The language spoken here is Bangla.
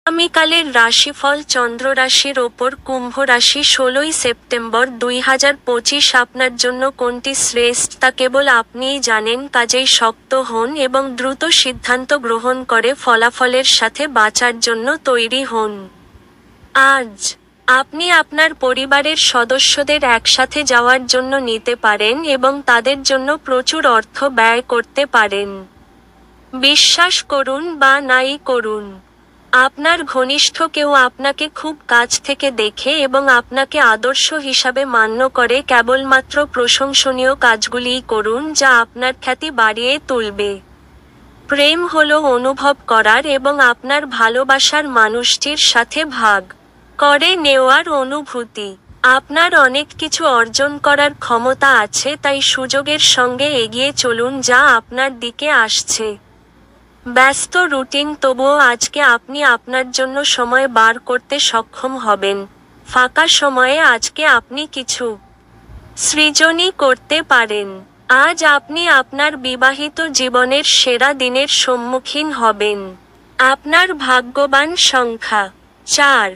আগামীকালের রাশিফল চন্দ্র রাশির ওপর কুম্ভ রাশি 16ই সেপ্টেম্বর 2025 আপনার জন্য কোনটি শ্রেষ্ঠ তা কেবল আপনিই জানেন, কাজেই শক্ত হন এবং দ্রুত সিদ্ধান্ত গ্রহণ করে ফলাফলের সাথে বাঁচার জন্য তৈরি হন। আজ আপনি আপনার পরিবারের সদস্যদের একসাথে যাওয়ার জন্য নিতে পারেন এবং তাদের জন্য প্রচুর অর্থ ব্যয় করতে পারেন। বিশ্বাস করুন বা নাই করুন, আপনার ঘনিষ্ঠ কেউ আপনাকে খুব কাছ থেকে দেখে এবং আপনাকে আদর্শ হিসাবে মান্য করে। কেবলমাত্র প্রশংসনীয় কাজগুলিই করুন যা আপনার খ্যাতি বাড়িয়ে তুলবে। প্রেম হলো অনুভব করার এবং আপনার ভালোবাসার মানুষটির সাথে ভাগ করে নেওয়ার অনুভূতি। আপনার অনেক কিছু অর্জন করার ক্ষমতা আছে, তাই সুযোগের সঙ্গে এগিয়ে চলুন যা আপনার দিকে আসছে। ব্যস্ত রুটিন, তবুও আজকে আপনি আপনার জন্য সময় বার করতে সক্ষম হবেন। ফাঁকা সময়ে আজকে আপনি কিছু সৃজনই করতে পারেন। আজ আপনি আপনার বিবাহিত জীবনের সেরা দিনের সম্মুখীন হবেন। আপনার ভাগ্যবান সংখ্যা 4।